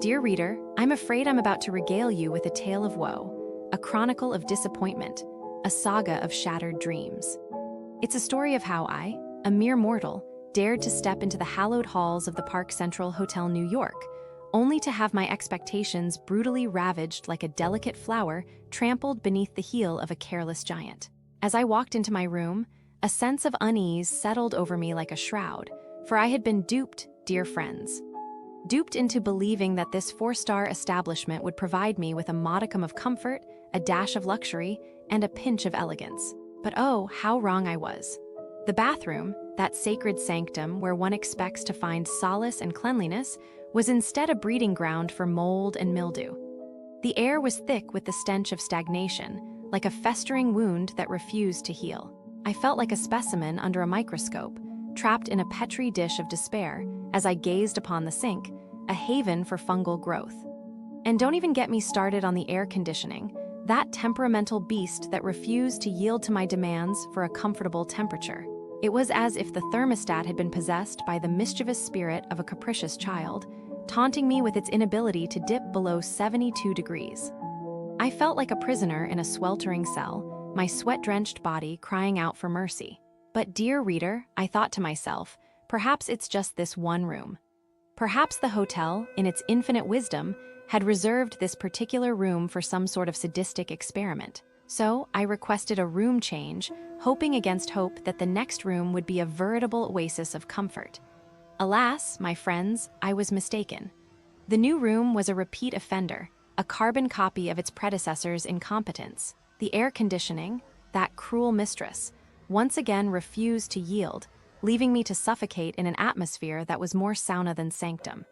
Dear reader, I'm afraid I'm about to regale you with a tale of woe, a chronicle of disappointment, a saga of shattered dreams. It's a story of how I, a mere mortal, dared to step into the hallowed halls of the Park Central Hotel New York, only to have my expectations brutally ravaged like a delicate flower trampled beneath the heel of a careless giant. As I walked into my room, a sense of unease settled over me like a shroud, for I had been duped, dear friends. Duped into believing that this four-star establishment would provide me with a modicum of comfort, a dash of luxury, and a pinch of elegance. But oh, how wrong I was. The bathroom, that sacred sanctum where one expects to find solace and cleanliness, was instead a breeding ground for mold and mildew. The air was thick with the stench of stagnation, like a festering wound that refused to heal. I felt like a specimen under a microscope, trapped in a petri dish of despair as I gazed upon the sink, a haven for fungal growth. And don't even get me started on the air conditioning, that temperamental beast that refused to yield to my demands for a comfortable temperature. It was as if the thermostat had been possessed by the mischievous spirit of a capricious child, taunting me with its inability to dip below 72 degrees. I felt like a prisoner in a sweltering cell, my sweat-drenched body crying out for mercy. But dear reader, I thought to myself, perhaps it's just this one room. Perhaps the hotel, in its infinite wisdom, had reserved this particular room for some sort of sadistic experiment. So I requested a room change, hoping against hope that the next room would be a veritable oasis of comfort. Alas, my friends, I was mistaken. The new room was a repeat offender, a carbon copy of its predecessor's incompetence. The air conditioning, that cruel mistress, once again refused to yield, leaving me to suffocate in an atmosphere that was more sauna than sanctum.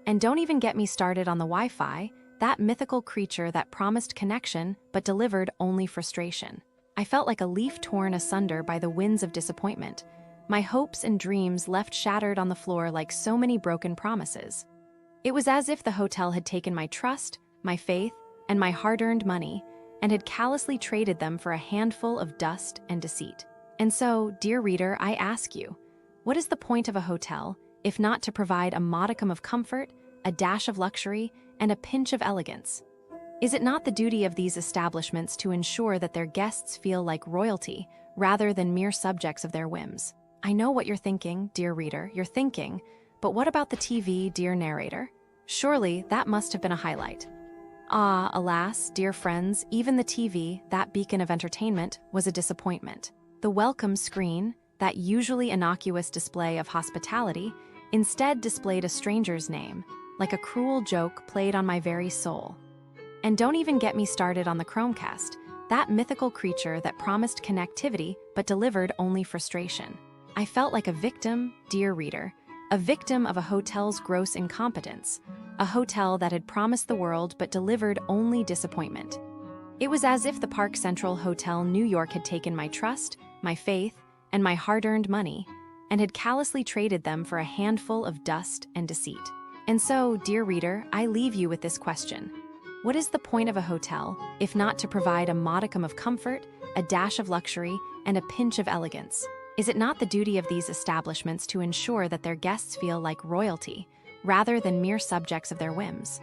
And don't even get me started on the Wi-Fi, that mythical creature that promised connection but delivered only frustration. I felt like a leaf torn asunder by the winds of disappointment, my hopes and dreams left shattered on the floor like so many broken promises. It was as if the hotel had taken my trust, my faith, and my hard-earned money, and had callously traded them for a handful of dust and deceit. And so, dear reader, I ask you, what is the point of a hotel, if not to provide a modicum of comfort, a dash of luxury, and a pinch of elegance? Is it not the duty of these establishments to ensure that their guests feel like royalty, rather than mere subjects of their whims? I know what you're thinking, dear reader, you're thinking, but what about the TV, dear narrator? Surely that must have been a highlight. Ah, alas, dear friends, even the TV, that beacon of entertainment, was a disappointment. The welcome screen, that usually innocuous display of hospitality, instead displayed a stranger's name, like a cruel joke played on my very soul. And don't even get me started on the Chromecast, that mythical creature that promised connectivity but delivered only frustration. I felt like a victim, dear reader, a victim of a hotel's gross incompetence, a hotel that had promised the world but delivered only disappointment. It was as if the Park Central Hotel New York had taken my trust, my faith, and my hard-earned money, and had callously traded them for a handful of dust and deceit. And so, dear reader, I leave you with this question. What is the point of a hotel, if not to provide a modicum of comfort, a dash of luxury, and a pinch of elegance? Is it not the duty of these establishments to ensure that their guests feel like royalty, rather than mere subjects of their whims?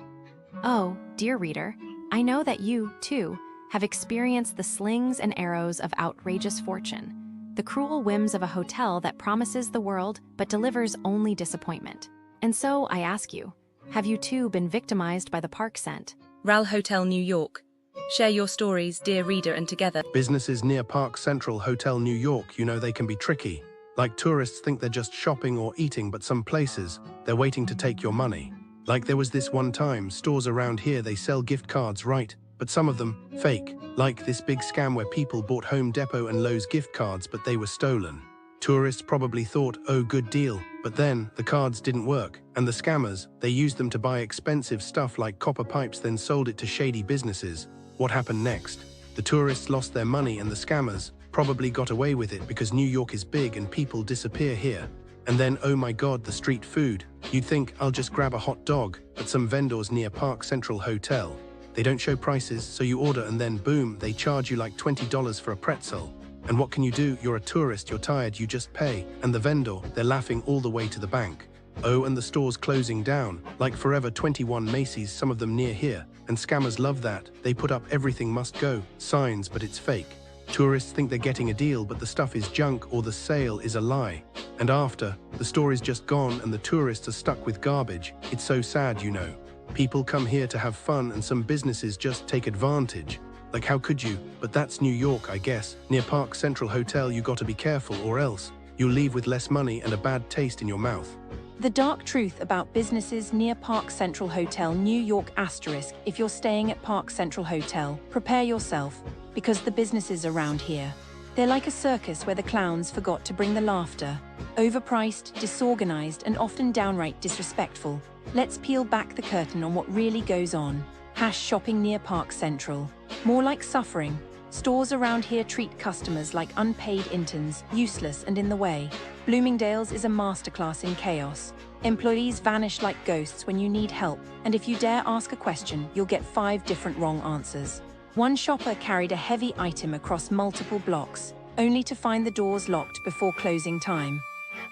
Oh, dear reader, I know that you, too, have experienced the slings and arrows of outrageous fortune, the cruel whims of a hotel that promises the world but delivers only disappointment. And so, I ask you, have you too been victimized by the Park Cent? RAL Hotel New York. Share your stories, dear reader, and together. Businesses near Park Central Hotel New York, you know they can be tricky. Like tourists think they're just shopping or eating, but some places, they're waiting to take your money. Like there was this one time, stores around here, they sell gift cards, right? But some of them, fake. Like this big scam where people bought Home Depot and Lowe's gift cards, but they were stolen. Tourists probably thought, oh, good deal, but then the cards didn't work. And the scammers, they used them to buy expensive stuff like copper pipes, then sold it to shady businesses. What happened next? The tourists lost their money and the scammers probably got away with it because New York is big and people disappear here. And then, oh my God, the street food. You'd think, I'll just grab a hot dog, but some vendors near Park Central Hotel, they don't show prices, so you order and then boom, they charge you like $20 for a pretzel. And what can you do? You're a tourist, you're tired, you just pay. And the vendor, they're laughing all the way to the bank. Oh, and the store's closing down, like Forever 21 Macy's, some of them near here. And scammers love that. They put up everything must go signs, but it's fake. Tourists think they're getting a deal, but the stuff is junk or the sale is a lie. And after, the store is just gone and the tourists are stuck with garbage. It's so sad, you know. People come here to have fun and some businesses just take advantage. Like, how could you? But that's New York, I guess. Near ParkCentralHotel, you gotta be careful or else you'll leave with less money and a bad taste in your mouth. The dark truth about businesses near ParkCentralHotel, New York *. If you're staying at ParkCentralHotel, prepare yourself, because the businesses around here, they're like a circus where the clowns forgot to bring the laughter. Overpriced, disorganized, and often downright disrespectful. Let's peel back the curtain on what really goes on. Shopping near Park Central. More like suffering. Stores around here treat customers like unpaid interns, useless and in the way. Bloomingdales is a masterclass in chaos. Employees vanish like ghosts when you need help, and if you dare ask a question, you'll get 5 different wrong answers. One shopper carried a heavy item across multiple blocks, only to find the doors locked before closing time.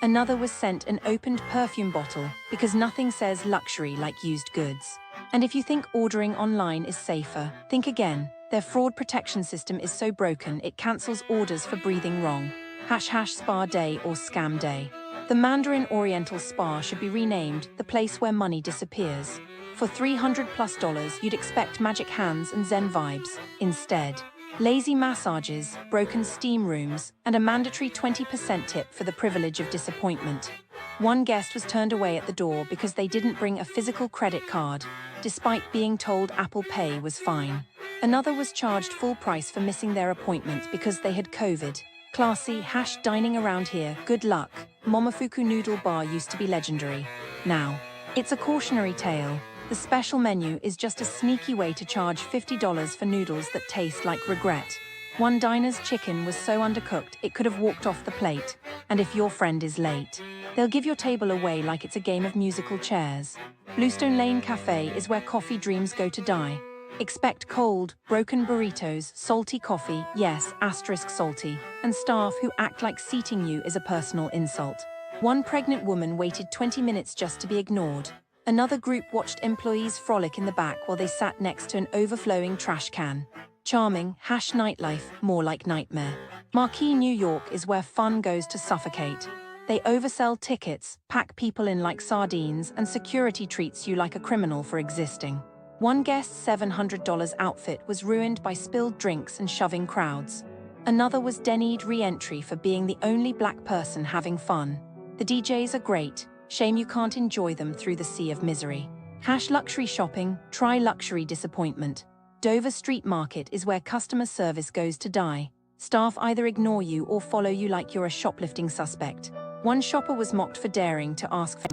Another was sent an opened perfume bottle because nothing says luxury like used goods. And if you think ordering online is safer, think again. Their fraud protection system is so broken it cancels orders for breathing wrong. Spa Day or Scam Day. The Mandarin Oriental Spa should be renamed the place where money disappears. For $300+ you'd expect magic hands and Zen vibes. Instead, lazy massages, broken steam rooms, and a mandatory 20% tip for the privilege of disappointment. One guest was turned away at the door because they didn't bring a physical credit card, despite being told Apple Pay was fine. Another was charged full price for missing their appointment because they had COVID. Classy dining around here, good luck. Momofuku Noodle Bar used to be legendary. Now, it's a cautionary tale. The special menu is just a sneaky way to charge $50 for noodles that taste like regret. One diner's chicken was so undercooked it could have walked off the plate. And if your friend is late, they'll give your table away like it's a game of musical chairs. Bluestone Lane Cafe is where coffee dreams go to die. Expect cold, broken burritos, salty coffee, yes, salty, and staff who act like seating you is a personal insult. One pregnant woman waited 20 minutes just to be ignored. Another group watched employees frolic in the back while they sat next to an overflowing trash can. Charming, nightlife, more like nightmare. Marquee New York is where fun goes to suffocate. They oversell tickets, pack people in like sardines, and security treats you like a criminal for existing. One guest's $700 outfit was ruined by spilled drinks and shoving crowds. Another was denied re-entry for being the only black person having fun. The DJs are great, shame you can't enjoy them through the sea of misery. Luxury shopping, try luxury disappointment. Dover Street Market is where customer service goes to die. Staff either ignore you or follow you like you're a shoplifting suspect. One shopper was mocked for daring to ask for